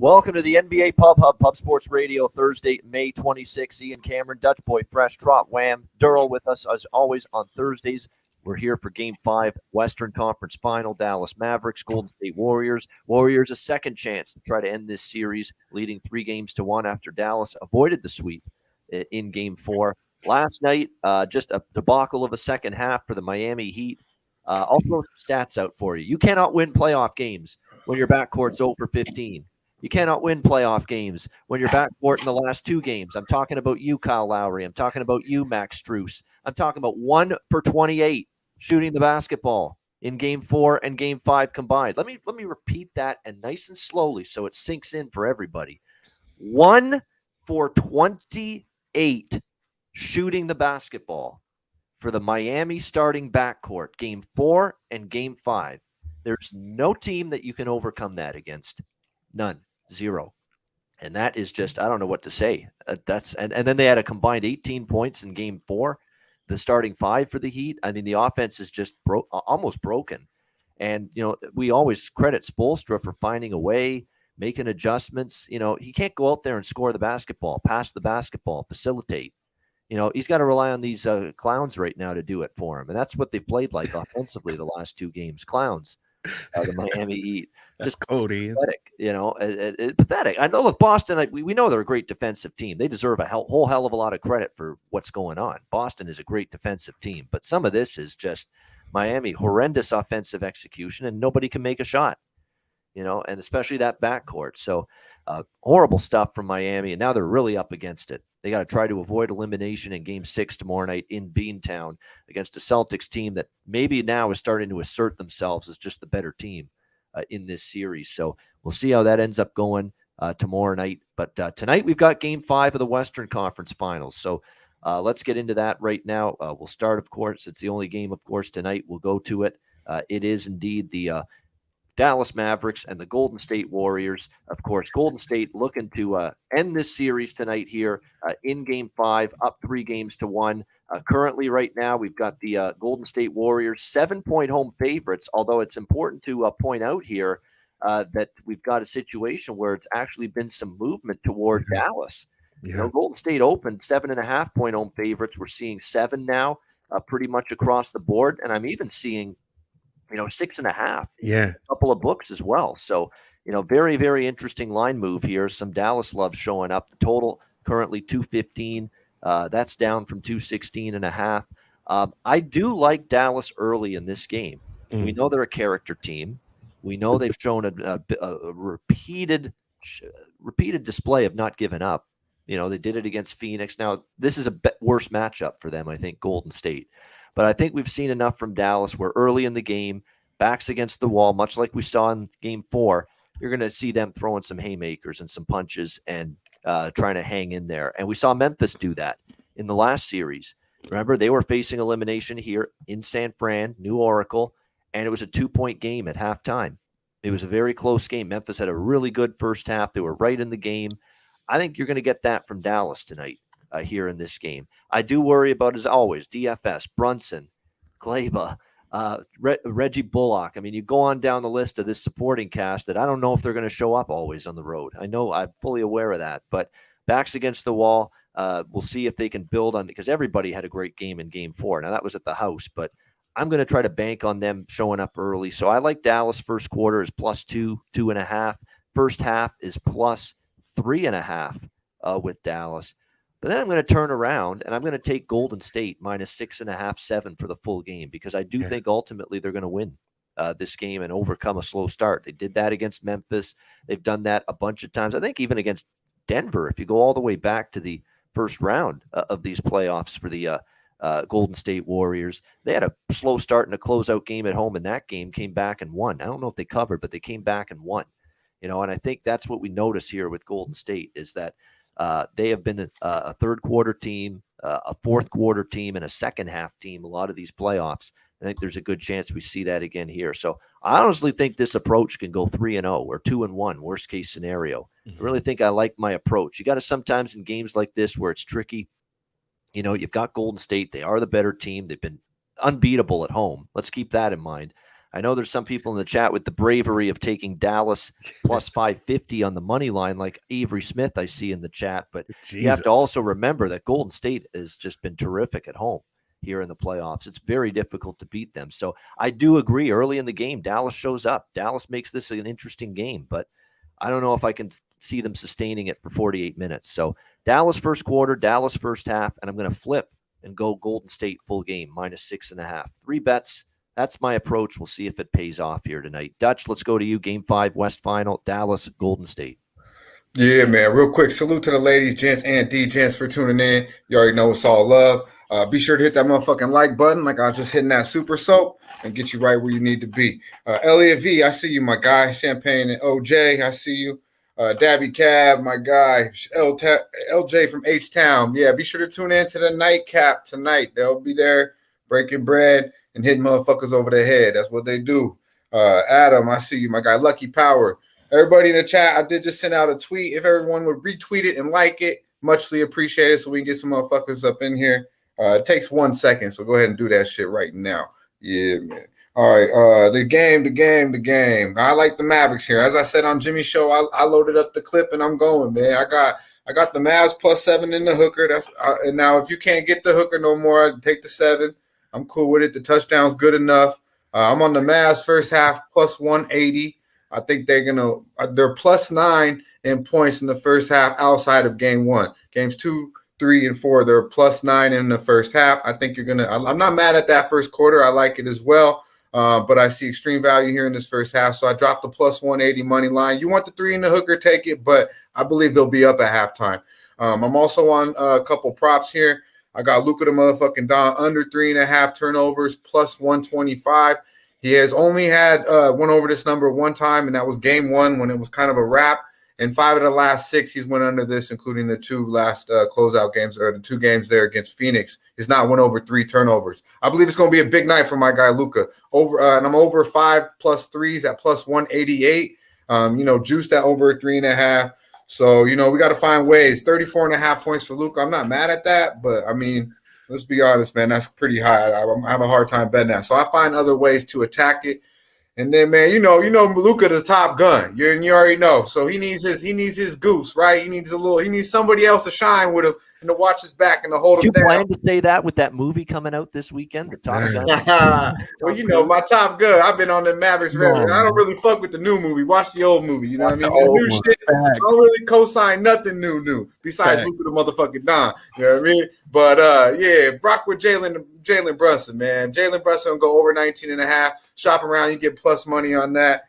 Welcome to the NBA Pub Hub, Pub Sports Radio, Thursday, May 26th. Ian Cameron, Dutch Boy Fresh, Trot Wam, Derl with us as always on Thursdays. We're here for Game 5, Western Conference Final, Dallas Mavericks, Golden State Warriors. Warriors a second chance to try to end this series, leading 3-1 after Dallas avoided the sweep in Game 4. Last night, just a debacle of a second half for the Miami Heat. I'll throw some stats out for you. You cannot win playoff games when your backcourt's 0 for 15. You cannot win playoff games when you're backcourt in the last 2 games. I'm talking about you, Kyle Lowry. I'm talking about you, Max Strus. I'm talking about 1 for 28 shooting the basketball in Game 4 and Game 5 combined. Let me repeat that, and nice and slowly so it sinks in for everybody. 1 for 28 shooting the basketball for the Miami starting backcourt, Game 4 and Game 5. There's no team that you can overcome that against. None. 0. And that is just, I don't know what to say. And then they had a combined 18 points in Game 4, the starting 5 for the Heat. I mean, the offense is just almost broken. And, we always credit Spoelstra for finding a way, making adjustments. He can't go out there and score the basketball, pass the basketball, facilitate. He's got to rely on these clowns right now to do it for him. And that's what they've played like offensively the last 2 games. Clowns. The Miami Heat. Just Cody. Pathetic, pathetic. I know, look, Boston, we know they're a great defensive team. They deserve a whole hell of a lot of credit for what's going on. Boston is a great defensive team, but some of this is just Miami, horrendous offensive execution, and nobody can make a shot, and especially that backcourt. So horrible stuff from Miami, and now they're really up against it. They got to try to avoid elimination in Game 6 tomorrow night in Beantown against a Celtics team that maybe now is starting to assert themselves as just the better team in this series. So we'll see how that ends up going tomorrow night. But tonight we've got Game 5 of the Western Conference Finals. So let's get into that right now. We'll start, of course. It's the only game, of course, tonight. We'll go to it. It is indeed the Dallas Mavericks and the Golden State Warriors. Of course, Golden State looking to end this series tonight here in Game 5, up 3-1. Currently, right now, we've got the Golden State Warriors 7-point home favorites, although it's important to point out here that we've got a situation where it's actually been some movement toward Dallas. Yeah. Golden State opened 7.5-point home favorites. We're seeing 7 now pretty much across the board, and I'm even seeing 6.5. Yeah. A couple of books as well. So, very, very interesting line move here. Some Dallas love showing up. The total currently 215. That's down from 216.5. I do like Dallas early in this game. We know they're a character team. We know they've shown a repeated display of not giving up. They did it against Phoenix. Now, this is a worse matchup for them, I think, Golden State. But I think we've seen enough from Dallas where early in the game, backs against the wall, much like we saw in Game 4, you're going to see them throwing some haymakers and some punches and trying to hang in there. And we saw Memphis do that in the last series. Remember, they were facing elimination here in San Fran, New Oracle, and it was a 2-point game at halftime. It was a very close game. Memphis had a really good first half. They were right in the game. I think you're going to get that from Dallas tonight. Here in this game. I do worry about, as always, DFS, Brunson, Kleba, Reggie Bullock. I mean, you go on down the list of this supporting cast that I don't know if they're going to show up always on the road. I know I'm fully aware of that, but backs against the wall. We'll see if they can build on it because everybody had a great game in Game 4. Now, that was at the house, but I'm going to try to bank on them showing up early. So I like Dallas first quarter is +2, 2.5. First half is +3.5 with Dallas. But then I'm going to turn around and I'm going to take Golden State -6.5, 7 for the full game because I do think ultimately they're going to win this game and overcome a slow start. They did that against Memphis. They've done that a bunch of times. I think even against Denver, if you go all the way back to the first round of these playoffs for the Golden State Warriors, they had a slow start in a closeout game at home, and that game came back and won. I don't know if they covered, but they came back and won. And I think that's what we notice here with Golden State is that they have been a third quarter team, a fourth quarter team, and a second half team. A lot of these playoffs. I think there's a good chance we see that again here. So I honestly think this approach can go 3-0 or 2-1, worst case scenario. I really think I like my approach. You got to sometimes in games like this where it's tricky, you've got Golden State. They are the better team. They've been unbeatable at home. Let's keep that in mind. I know there's some people in the chat with the bravery of taking Dallas plus 550 on the money line, like Avery Smith I see in the chat. But you have to also remember that Golden State has just been terrific at home here in the playoffs. It's very difficult to beat them. So I do agree. Early in the game, Dallas shows up. Dallas makes this an interesting game, but I don't know if I can see them sustaining it for 48 minutes. So Dallas first quarter, Dallas first half, and I'm going to flip and go Golden State full game, -6.5. 3 bets. That's my approach. We'll see if it pays off here tonight. Dutch, let's go to you. Game 5, West Final, Dallas, Golden State. Yeah, man. Real quick, salute to the ladies, gents, and D-gents for tuning in. You already know it's all love. Be sure to hit that motherfucking like button like I was just hitting that super soap and get you right where you need to be. Elliot V, I see you, my guy. Champagne and OJ, I see you. Dabby Cab, my guy. LJ from H-Town. Yeah, be sure to tune in to the nightcap tonight. They'll be there breaking bread and hitting motherfuckers over the head. That's what they do. Adam, I see you, my guy. Lucky Power. Everybody in the chat, I did just send out a tweet. If everyone would retweet it and like it, muchly appreciated so we can get some motherfuckers up in here. It takes 1 second, so go ahead and do that shit right now. Yeah, man. All right, the game. I like the Mavericks here. As I said on Jimmy's show, I loaded up the clip and I'm going, man. I got the Mavs +7 in the hooker. That's and now if you can't get the hooker no more, I'd take the 7. I'm cool with it. The touchdown's good enough. I'm on the Mavs first half +180. I think they're +9 in points in the first half outside of game 1. Games 2, 3, and 4, they're +9 in the first half. I think I'm not mad at that first quarter. I like it as well. But I see extreme value here in this first half. So I dropped the +180 money line. You want the 3 in the hooker, take it. But I believe they'll be up at halftime. I'm also on a couple props here. I got Luka the motherfucking Don under 3.5 turnovers +125. He has only had went over this number one time, and that was game 1 when it was kind of a wrap. And 5 of the last 6, he's went under this, including the 2 last closeout games, or the 2 games there against Phoenix. He's not went over 3 turnovers. I believe it's going to be a big night for my guy Luka. And I'm over 5 plus 3s at +188. Juice that over 3.5. So, we got to find ways. 34.5 points for Luka. I'm not mad at that, but I mean, let's be honest, man, that's pretty high. I have a hard time betting that. So I find other ways to attack it. And then, man, Luka the top gun. You already know. So he needs his goose, right? He needs somebody else to shine with him and to watch his back and to hold him down. Did you plan to say that with that movie coming out this weekend, the Top Gun? Well, my Top Gun. I've been on the Mavericks. I don't really fuck with the new movie. Watch the old movie. You know what I mean? The new shit. I don't really co-sign nothing new besides Luka the motherfucking Don. You know what I mean? But rock with Jalen Brunson, man. Jalen Brunson will go over 19.5. Shop around, you get plus money on that.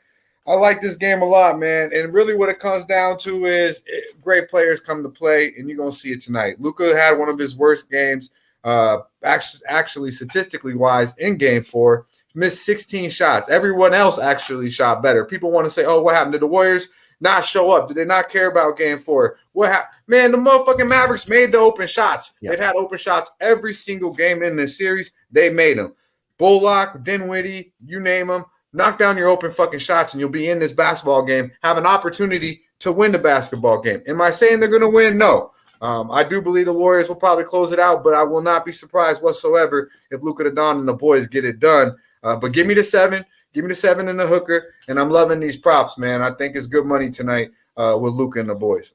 I like this game a lot, man. And really what it comes down to is great players come to play, and you're going to see it tonight. Luka had one of his worst games, actually statistically wise, in game 4. Missed 16 shots. Everyone else actually shot better. People want to say, oh, what happened? Did the Warriors not show up? Did they not care about game 4? What happened? Man, the motherfucking Mavericks made the open shots. Yep. They've had open shots every single game in this series. They made them. Bullock, Dinwiddie, you name them. Knock down your open fucking shots and you'll be in this basketball game, have an opportunity to win the basketball game. Am I saying they're going to win? No. I do believe the Warriors will probably close it out, but I will not be surprised whatsoever if Luka the Don and the boys get it done. But give me the 7. Give me the 7 in the hooker, and I'm loving these props, man. I think it's good money tonight with Luka and the boys.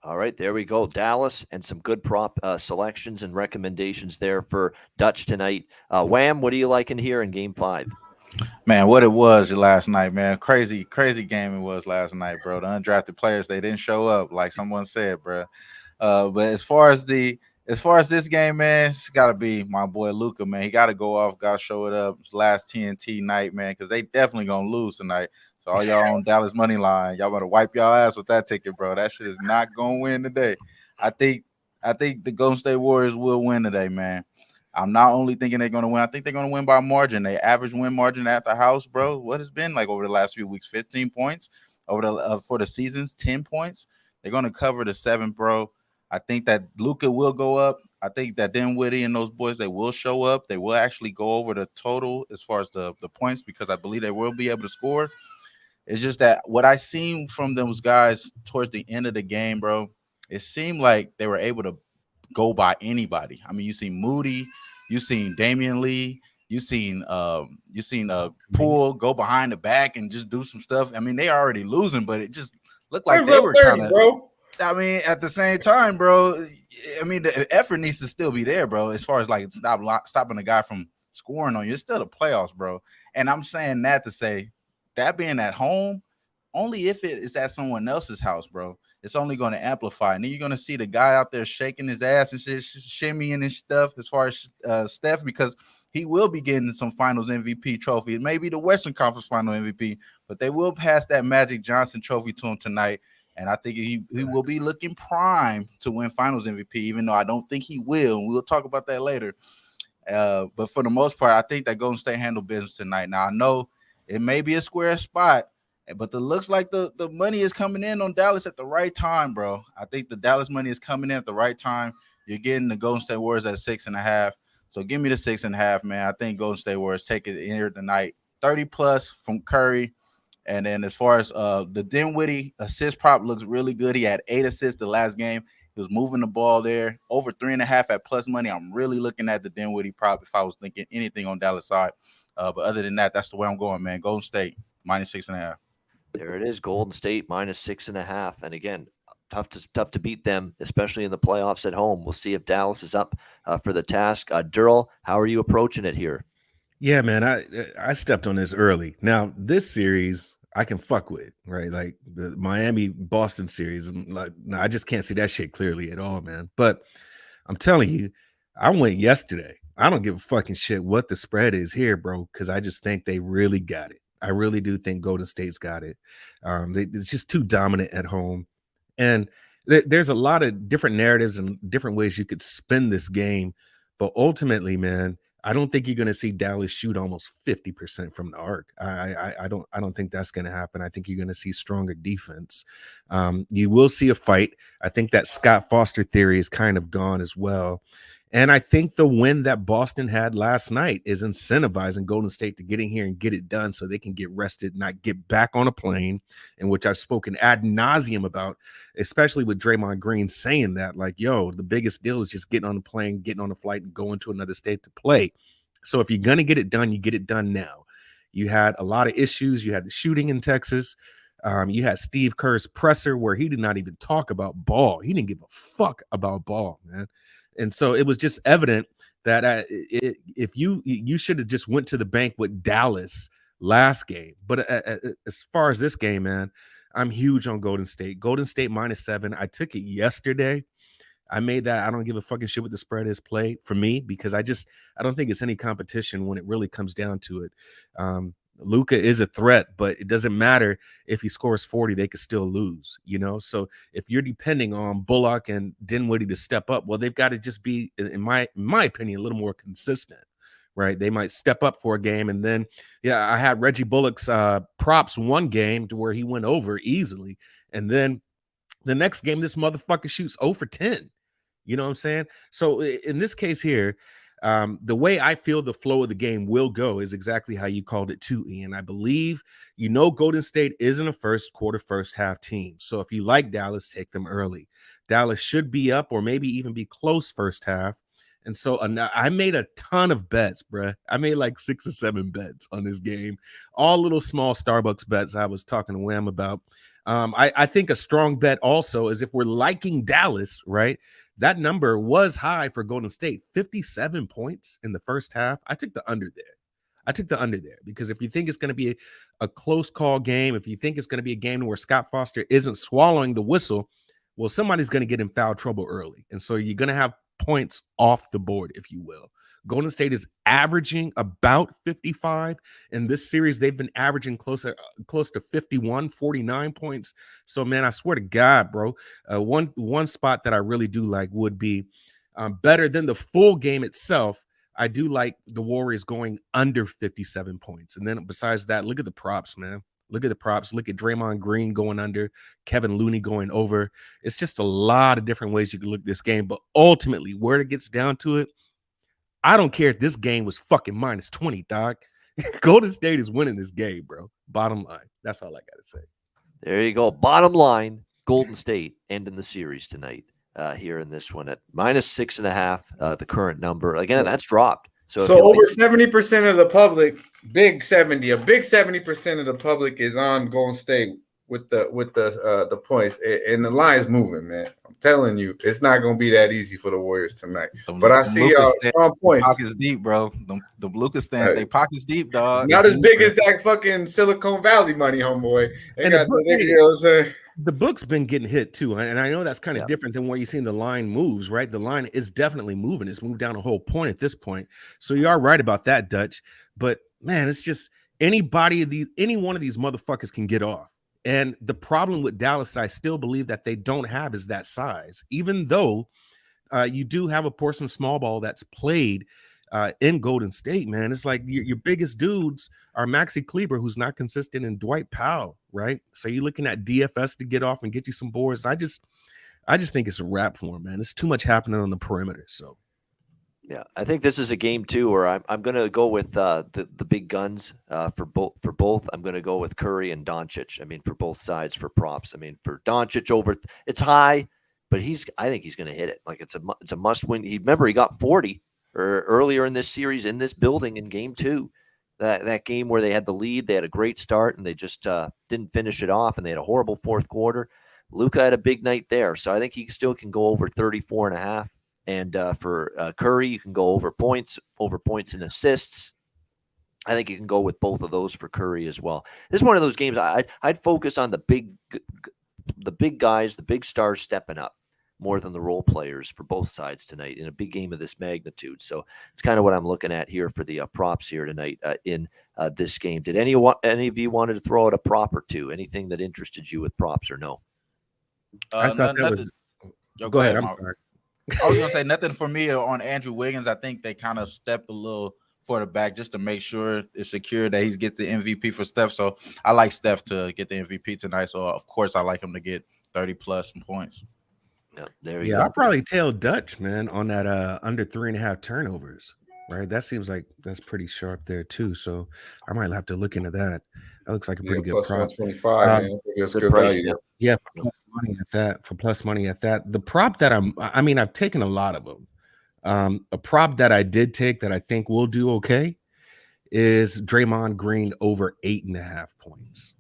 All right, there we go. Dallas and some good prop selections and recommendations there for Dutch tonight. Wham, what are you liking here in Game 5? Man, what it was last night, man. Crazy game it was last night, bro. The undrafted players, they didn't show up, like someone said, bro. But as far as this game, man, it's got to be my boy Luka, man. He got to go off, got to show it up. It's last TNT night, man, because they definitely going to lose tonight. So all y'all on Dallas money line, y'all better wipe y'all ass with that ticket, bro. That shit is not going to win today. I think the Golden State Warriors will win today, man. I'm not only thinking they're going to win, I think they're going to win by margin. They average win margin at the house, bro. What has been like over the last few weeks? 15 points over the for the seasons, 10 points. They're going to cover the 7, bro. I think that Luka will go up. I think that Dinwiddie and those boys, they will show up. They will actually go over the total as far as the points because I believe they will be able to score. It's just that what I seen from those guys towards the end of the game, bro, it seemed like they were able to go by anybody. I mean, you seen Moody, you seen Damian Lee, you seen Poole go behind the back and just do some stuff. I mean, they already losing, but it just looked like Where's they up were 30, kind of. bro? I mean, at the same time, bro. I mean, the effort needs to still be there, bro. As far as like stopping the guy from scoring on you, it's still the playoffs, bro. And I'm saying that to say that being at home, only if it is at someone else's house, bro. It's only going to amplify. And then you're going to see the guy out there shaking his ass and shit, shimmying and stuff as far as Steph, because he will be getting some finals MVP trophy. It may be the Western Conference final MVP, but they will pass that Magic Johnson trophy to him tonight. And I think he will be looking prime to win finals MVP, even though I don't think he will. And we'll talk about that later. But for the most part, I think that Golden State handled business tonight. Now, I know it may be a square spot, but it looks like the money is coming in on Dallas at the right time, bro. I think the Dallas money is coming in at the right time. You're getting the Golden State Warriors at 6.5. So give me the 6.5, man. I think Golden State Warriors take it in here tonight. 30 plus from Curry. And then as far as the Dinwiddie assist prop looks really good. He had 8 assists the last game. He was moving the ball there. Over 3.5 at plus money. I'm really looking at the Dinwiddie prop if I was thinking anything on Dallas side. But other than that, that's the way I'm going, man. Golden State minus 6.5. There it is, Golden State minus 6.5. And again, tough to beat them, especially in the playoffs at home. We'll see if Dallas is up for the task. Derl, how are you approaching it here? Yeah, man, I stepped on this early. Now, this series I can fuck with, right? Like the Miami Boston series. Like, no, I just can't see that shit clearly at all, man. But I'm telling you, I went yesterday. I don't give a fucking shit what the spread is here, bro, because I just think they really got it. I really do think Golden State's got it. It's just too dominant at home, and there's a lot of different narratives and different ways you could spin this game. But ultimately, man, I don't think you're going to see Dallas shoot almost 50% from the arc. I don't think that's going to happen. I think you're going to see stronger defense. You will see a fight. I think that Scott Foster theory is kind of gone as well. And I think the win that Boston had last night is incentivizing Golden State to get in here and get it done so they can get rested, not get back on a plane, in which I've spoken ad nauseum about, especially with Draymond Green saying that, like, yo, the biggest deal is just getting on the plane, getting on a flight, and going to another state to play. So if you're going to get it done, you get it done now. You had a lot of issues. You had the shooting in Texas. You had Steve Kerr's presser where he did not even talk about ball. He didn't give a fuck about ball, man. And so it was just evident that if you should have just went to the bank with Dallas last game. But as far as this game, man, I'm huge on Golden State. Golden State -7. I took it yesterday. I made that. I don't give a fucking shit what the spread is play for me because I don't think it's any competition when it really comes down to it. Luka is a threat, but it doesn't matter if he scores 40, they could still lose, you know? So if you're depending on Bullock and Dinwiddie to step up, well, they've got to just be, in my opinion, a little more consistent, right? They might step up for a game. And then, yeah, I had Reggie Bullock's props one game to where he went over easily. And then the next game, this motherfucker shoots 0 for 10. You know what I'm saying? So in this case here, the way I feel the flow of the game will go is exactly how you called it too, Ian. I believe, Golden State isn't a first quarter, first half team. So if you like Dallas, take them early. Dallas should be up or maybe even be close first half. And so I made a ton of bets, bruh. I made like 6 or 7 bets on this game. All little small Starbucks bets I was talking to Wham about. I think a strong bet also is if we're liking Dallas, right? That number was high for Golden State, 57 points in the first half. I took the under there because if you think it's going to be a close call game, if you think it's going to be a game where Scott Foster isn't swallowing the whistle, well, somebody's going to get in foul trouble early. And so you're going to have points off the board, if you will. Golden State is averaging about 55. In this series, they've been averaging close to 51, 49 points. So, man, I swear to God, bro, one spot that I really do like would be better than the full game itself. I do like the Warriors going under 57 points. And then besides that, look at the props, man. Look at the props. Look at Draymond Green going under, Kevin Looney going over. It's just a lot of different ways you can look at this game. But ultimately, where it gets down to it, I don't care if this game was fucking -20, dog. Golden State is winning this game, bro. Bottom line. That's all I got to say. There you go. Bottom line, Golden State ending the series tonight here in this one at -6.5, the current number. Again, that's dropped. So over 70% of the public, a big 70% of the public is on Golden State with the points, and the line's moving, man. I'm telling you, it's not going to be that easy for the Warriors tonight. But I see strong points. Pockets deep, bro. The Lucas stands, they pockets deep, dog. Not as big as that fucking Silicon Valley money, homeboy. You know what I'm saying? The book's been getting hit too, and I know that's kind of different than what you've seen the line moves, right? The line is definitely moving. It's moved down a whole point at this point. So you are right about that, Dutch. But man, it's just any one of these motherfuckers can get off. And the problem with Dallas that I still believe that they don't have is that size. Even though you do have a portion of small ball that's played in Golden State, man. It's like your biggest dudes are Maxi Kleber, who's not consistent, and Dwight Powell, right? So you're looking at DFS to get off and get you some boards. I just think it's a wrap for him, man. It's too much happening on the perimeter. So yeah, I think this is a game too where I'm going to go with the big guns for both. I'm going to go with Curry and Doncic. I mean, for both sides for props. I mean, for Doncic it's high, but I think he's going to hit it. Like it's a must win. He got 40 earlier in this series in this building in game 2. That game where they had the lead, they had a great start and they just didn't finish it off, and they had a horrible fourth quarter. Luka had a big night there, so I think he still can go over 34.5. And for Curry, you can go over points and assists. I think you can go with both of those for Curry as well. This is one of those games I'd focus on the big guys, the big stars stepping up more than the role players for both sides tonight in a big game of this magnitude. So it's kind of what I'm looking at here for the props here tonight in this game. Did any of you wanted to throw out a prop or two? Anything that interested you with props or no? I thought that was. Go ahead. I'm sorry. I was gonna say nothing for me on Andrew Wiggins. I think they kind of stepped a little further back just to make sure it's secure that he gets the MVP for Steph. So I like Steph to get the MVP tonight. So of course I like him to get 30+ points. Yeah, there you go. I'll probably tell Dutch, man, on that under 3.5 turnovers. Right, that seems like that's pretty sharp there too. So I might have to look into that. That looks like a pretty good plus prop. 125, man. That's good value. Yeah, for plus money at that. The prop that I've taken a lot of them. A prop that I did take that I think will do okay is Draymond Green over 8.5 points.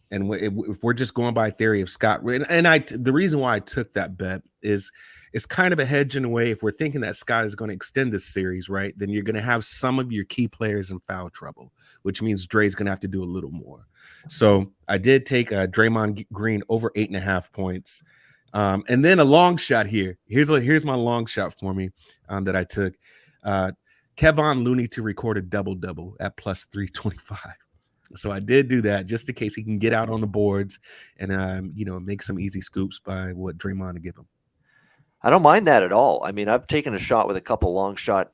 And if we're just going by theory of Scott, the reason why I took that bet is it's kind of a hedge in a way. If we're thinking that Scott is going to extend this series, right, then you're going to have some of your key players in foul trouble, which means Dre's going to have to do a little more. So I did take Draymond Green over 8.5 points. And then a long shot here. Here's my long shot for me that I took. Kevon Looney to record a double-double at plus 325. So I did do that just in case he can get out on the boards and make some easy scoops by what Draymond to give him. I don't mind that at all. I mean, I've taken a shot with a couple long shot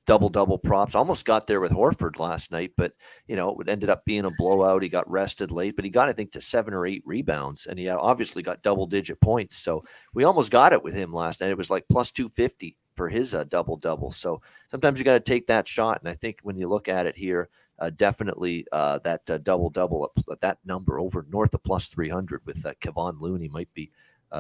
double props. Almost got there with Horford last night, but it ended up being a blowout. He got rested late, but he got, I think, to 7 or 8 rebounds, and he obviously got double-digit points. So we almost got it with him last night. It was like plus 250 for his double-double. So sometimes you got to take that shot, and I think when you look at it here, definitely that double-double at that number over north of plus 300 with Kevon Looney might be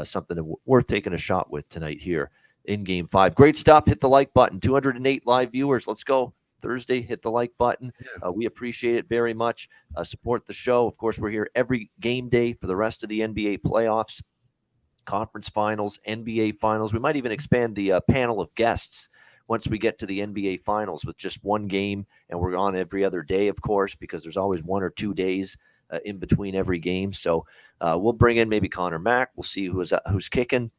something worth taking a shot with tonight here in Game 5. Great stuff. Hit the like button. 208 live viewers. Let's go. Thursday, hit the like button. We appreciate it very much. Support the show. Of course, we're here every game day for the rest of the NBA playoffs, conference finals, NBA finals. We might even expand the panel of guests once we get to the NBA finals with just one game, and we're on every other day, of course, because there's always 1 or 2 days in between every game. So we'll bring in maybe Connor Mack. We'll see who's kicking.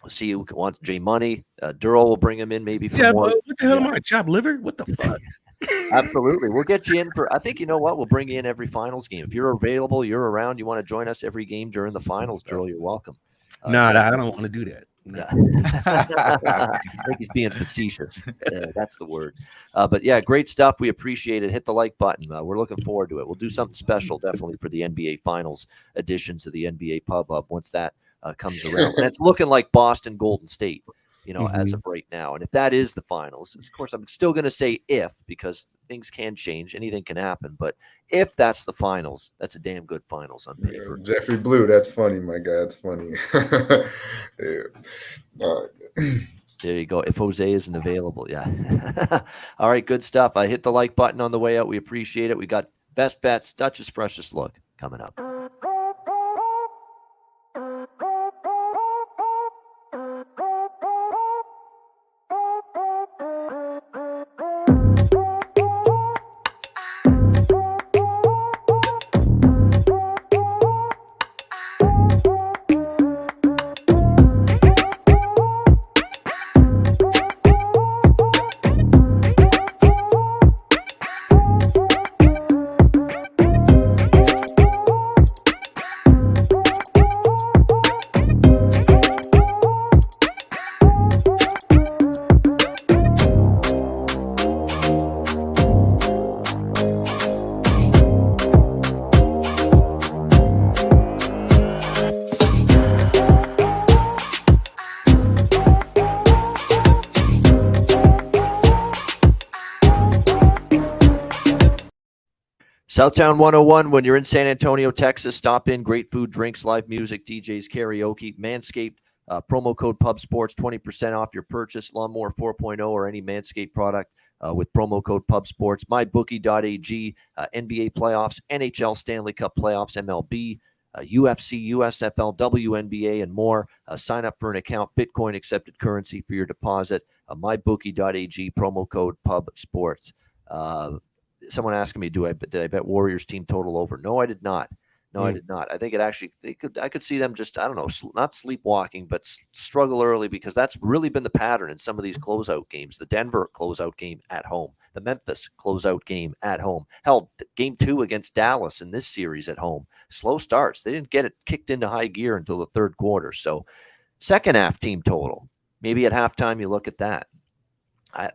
We'll see who wants J Money. Derl will bring him in maybe for more. What the hell am I? Chopped liver? What the fuck? Absolutely. We'll get you in for, I think, you know what? We'll bring you in every finals game. If you're available, you're around, you want to join us every game during the finals, Derl, you're welcome. No, I don't want to do that. No. I think he's being facetious. That's the word. But yeah, great stuff. We appreciate it. Hit the like button. We're looking forward to it. We'll do something special definitely for the NBA Finals editions of the NBA Pub Up once that comes around. And it's looking like Boston Golden State, as of right now. And if that is the finals, of course, I'm still going to say if, because things can change. Anything can happen. But if that's the finals, that's a damn good finals on paper. Yeah, Jeffrey Blue, that's funny, my guy. That's funny. Yeah. There you go. If Jose isn't available, yeah. All right, good stuff. I hit the like button on the way out. We appreciate it. We got best bets, Dutch's freshest look coming up. Southtown 101, when you're in San Antonio, Texas, stop in. Great food, drinks, live music, DJs, karaoke, Manscaped, promo code PubSports, 20% off your purchase, Lawnmower 4.0 or any Manscaped product with promo code PubSports. MyBookie.ag, NBA playoffs, NHL Stanley Cup playoffs, MLB, UFC, USFL, WNBA, and more. Sign up for an account, Bitcoin accepted currency for your deposit. MyBookie.ag, promo code PubSports. Someone asking me, did I bet Warriors team total over? No, I did not. No, I did not. I think I could see them just, I don't know, not sleepwalking, but struggle early, because that's really been the pattern in some of these closeout games. The Denver closeout game at home, the Memphis closeout game at home. Hell, game 2 against Dallas in this series at home. Slow starts. They didn't get it kicked into high gear until the third quarter. So second half team total, maybe at halftime you look at that.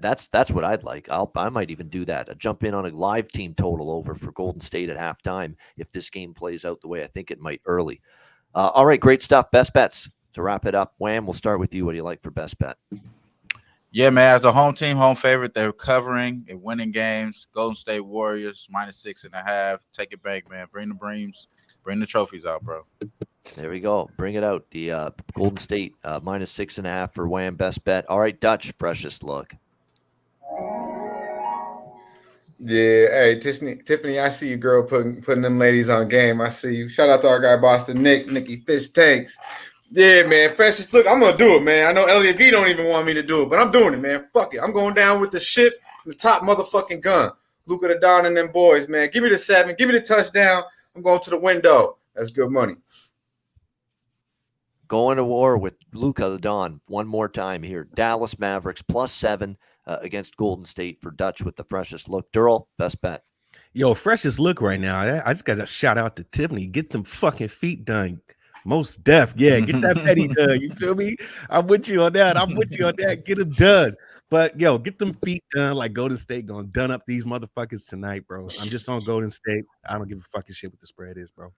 That's what I'd like. I might even do that. Jump in on a live team total over for Golden State at halftime if this game plays out the way I think it might early. All right, great stuff. Best bets to wrap it up. Wham, we'll start with you. What do you like for best bet? Yeah, man. As a home team, home favorite, they're covering and winning games. Golden State Warriors -6.5. Take it back, man. Bring the breams. Bring the trophies out, bro. There we go. Bring it out. The Golden State -6.5 for Wham. Best bet. All right, Dutch, freshest look. Yeah, hey Tiffany, I see you, girl, putting them ladies on game. I see you. Shout out to our guy Boston Nicky Fish Takes. Yeah, man, freshest look. I'm gonna do it, man. I know Elliot V don't even want me to do it, but I'm doing it, man. Fuck it. I'm going down with the ship and the top motherfucking gun. Luka the Don and them boys, man. Give me the 7. Give me the touchdown. I'm going to the window. That's good money. Going to war with Luka the Don one more time here. Dallas Mavericks +7 against Golden State for Dutch with the freshest look. Derl, best bet. Yo, freshest look right now. I just got to shout out to Tiffany. Get them fucking feet done. Most def. Yeah, get that petty done. You feel me? I'm with you on that. Get them done. But, yo, get them feet done like Golden State going to done up these motherfuckers tonight, bro. I'm just on Golden State. I don't give a fucking shit what the spread is, bro.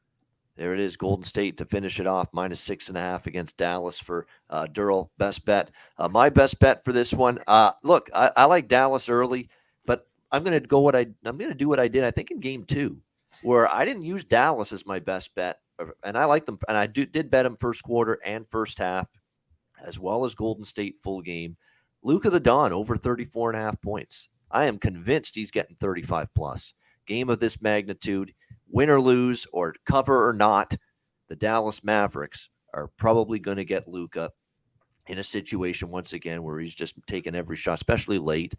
There it is, Golden State to finish it off, -6.5 against Dallas for Derl. Best bet. My best bet for this one. Look, I like Dallas early, but I'm going to do what I did. I think in game 2, where I didn't use Dallas as my best bet, and I like them, and I did bet them first quarter and first half, as well as Golden State full game. Luka the Don over 34.5 points. I am convinced he's getting 35 plus. Game of this magnitude. Win or lose, or cover or not, the Dallas Mavericks are probably going to get Luka in a situation once again where he's just taking every shot, especially late,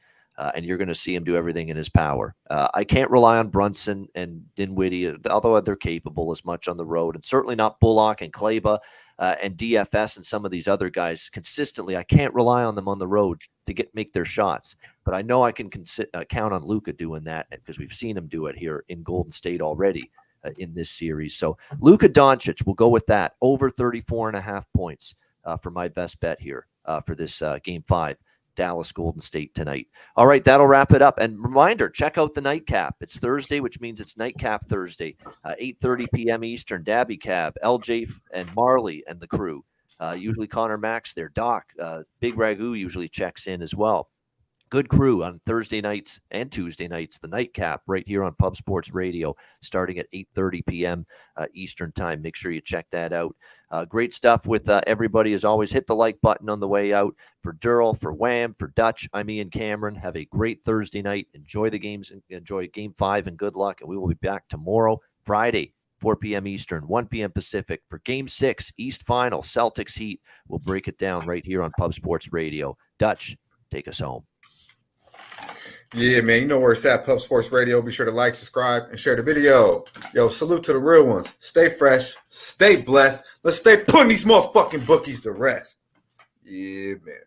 and you're going to see him do everything in his power. I can't rely on Brunson and Dinwiddie, although they're capable, as much on the road, and certainly not Bullock and Kleba and DFS and some of these other guys consistently. I can't rely on them on the road to make their shots, but I know I can count on Luka doing that, because we've seen him do it here in Golden State already in this series. So Luka Doncic, we'll go with that, over 34.5 points for my best bet here for this Game 5, Dallas Golden State tonight. All right, that'll wrap it up. And reminder, check out the nightcap. It's Thursday, which means it's nightcap Thursday, 8:30 p.m. Eastern. Dabby Cab, LJ and Marley and the crew. Usually Connor Max there. Doc, Big Ragu usually checks in as well. Good crew on Thursday nights and Tuesday nights, the nightcap right here on Pub Sports Radio, starting at 8:30 p.m. Eastern time. Make sure you check that out. Great stuff with everybody. As always, hit the like button on the way out. For Derl, for Wham, for Dutch, I'm Ian Cameron. Have a great Thursday night. Enjoy the games. Enjoy Game 5 and good luck. And we will be back tomorrow, Friday, 4 p.m. Eastern, 1 p.m. Pacific for Game 6, East Final, Celtics Heat. We'll break it down right here on Pub Sports Radio. Dutch, take us home. Yeah, man, you know where it's at, Pub Sports Radio. Be sure to like, subscribe, and share the video. Yo, salute to the real ones. Stay fresh, stay blessed. Let's stay putting these motherfucking bookies to rest. Yeah, man.